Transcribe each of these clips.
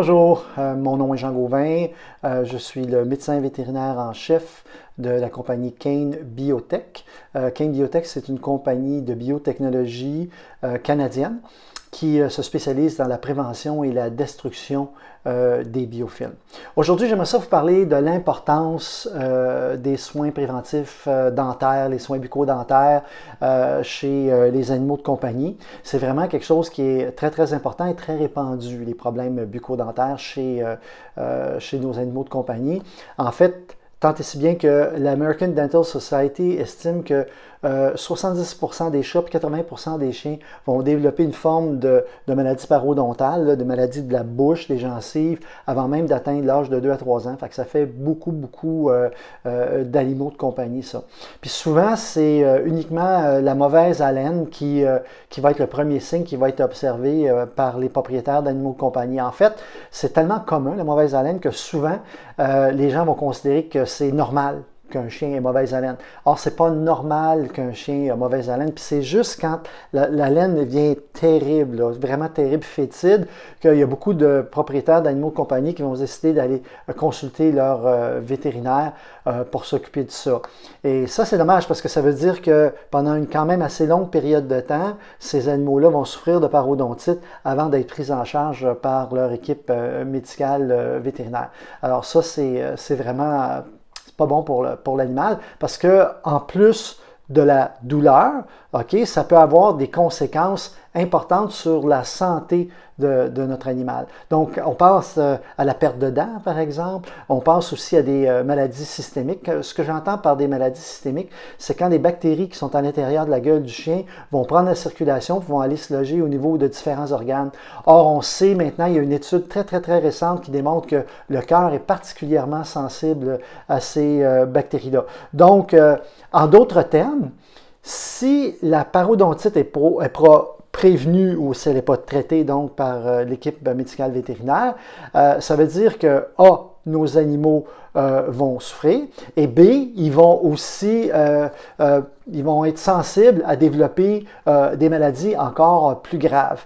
Bonjour, mon nom est Jean Gauvin, je suis le médecin vétérinaire en chef de la compagnie Kane Biotech. Kane Biotech, c'est une compagnie de biotechnologie canadienne qui se spécialise dans la prévention et la destruction des biofilms. Aujourd'hui, j'aimerais ça vous parler de l'importance des soins préventifs dentaires, les soins bucco-dentaires chez les animaux de compagnie. C'est vraiment quelque chose qui est très, très important et très répandu, les problèmes bucco-dentaires chez nos animaux de compagnie. En fait, tant et si bien que l'American Dental Society estime que 70% des chats et 80% des chiens vont développer une forme de maladie parodontale, de maladie de la bouche, des gencives, avant même d'atteindre l'âge de 2 à 3 ans. Fait que ça fait beaucoup d'animaux de compagnie, ça. Puis souvent, c'est uniquement la mauvaise haleine qui va être le premier signe qui va être observé par les propriétaires d'animaux de compagnie. En fait, c'est tellement commun, la mauvaise haleine, que souvent, les gens vont considérer que c'est normal qu'un chien ait mauvaise haleine. Or, c'est pas normal qu'un chien ait mauvaise haleine, puis c'est juste quand la laine devient terrible, là, vraiment terrible, fétide, qu'il y a beaucoup de propriétaires d'animaux de compagnie qui vont décider d'aller consulter leur vétérinaire pour s'occuper de ça. Et ça, c'est dommage parce que ça veut dire que pendant une quand même assez longue période de temps, ces animaux-là vont souffrir de parodontite avant d'être pris en charge par leur équipe médicale vétérinaire. Alors ça, c'est vraiment pas bon pour l'animal parce que en plus de la douleur, ça peut avoir des conséquences importantes sur la santé de notre animal. Donc, on pense à la perte de dents, par exemple. On pense aussi à des maladies systémiques. Ce que j'entends par des maladies systémiques, c'est quand des bactéries qui sont à l'intérieur de la gueule du chien vont prendre la circulation et vont aller se loger au niveau de différents organes. Or, on sait maintenant, il y a une étude très, très, très récente qui démontre que le cœur est particulièrement sensible à ces bactéries-là. Donc, en d'autres termes, si la parodontite est prévenue ou si elle n'est pas traitée donc par l'équipe médicale vétérinaire, ça veut dire que A, nos animaux vont souffrir et B, ils vont aussi ils vont être sensibles à développer des maladies encore plus graves.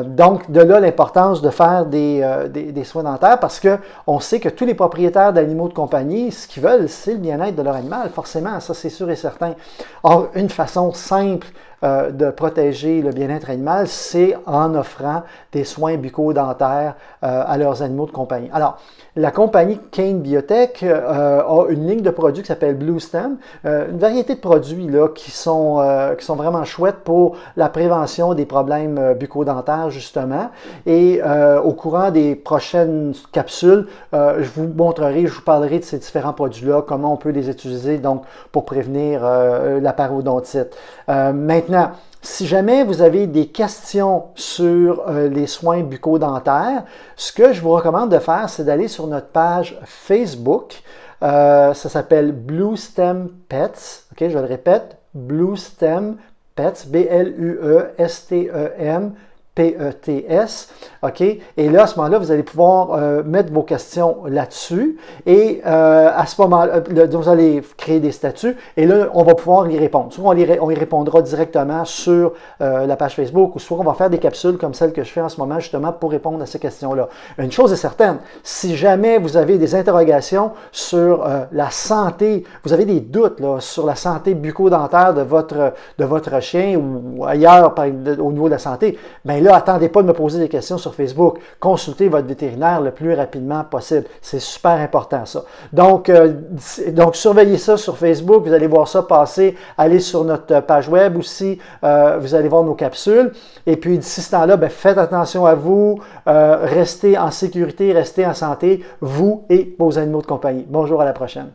Donc, de là l'importance de faire des soins dentaires parce qu'on sait que tous les propriétaires d'animaux de compagnie, ce qu'ils veulent, c'est le bien-être de leur animal, forcément, ça c'est sûr et certain. Or, une façon simple de protéger le bien-être animal, c'est en offrant des soins bucco-dentaires à leurs animaux de compagnie. Alors, la compagnie Kane Biotech a une ligne de produits qui s'appelle Bluestem, une variété de produits là, qui sont vraiment chouettes pour la prévention des problèmes bucco-dentaires, justement. Et au courant des prochaines capsules, je vous parlerai de ces différents produits-là, comment on peut les utiliser donc pour prévenir la parodontite. Maintenant, si jamais vous avez des questions sur les soins bucco-dentaires, ce que je vous recommande de faire, c'est d'aller sur notre page Facebook. Ça s'appelle Bluestem Pets. Je le répète, Bluestem Pets, B-L-U-E-S-T-E-M. P-E-T-S, Et là, à ce moment-là, vous allez pouvoir mettre vos questions là-dessus et à ce moment-là, vous allez créer des statuts et là, on va pouvoir y répondre. Soit on y répondra directement sur la page Facebook ou soit on va faire des capsules comme celle que je fais en ce moment justement pour répondre à ces questions-là. Une chose est certaine, si jamais vous avez des interrogations sur la santé, vous avez des doutes là, sur la santé bucco-dentaire de votre chien ou ailleurs au niveau de la santé, bien là, attendez pas de me poser des questions sur Facebook. Consultez votre vétérinaire le plus rapidement possible. C'est super important, ça. Donc, surveillez ça sur Facebook. Vous allez voir ça passer. Allez sur notre page web aussi. Vous allez voir nos capsules. Et puis, d'ici ce temps-là, faites attention à vous. Restez en sécurité, restez en santé, vous et vos animaux de compagnie. Bonjour, à la prochaine.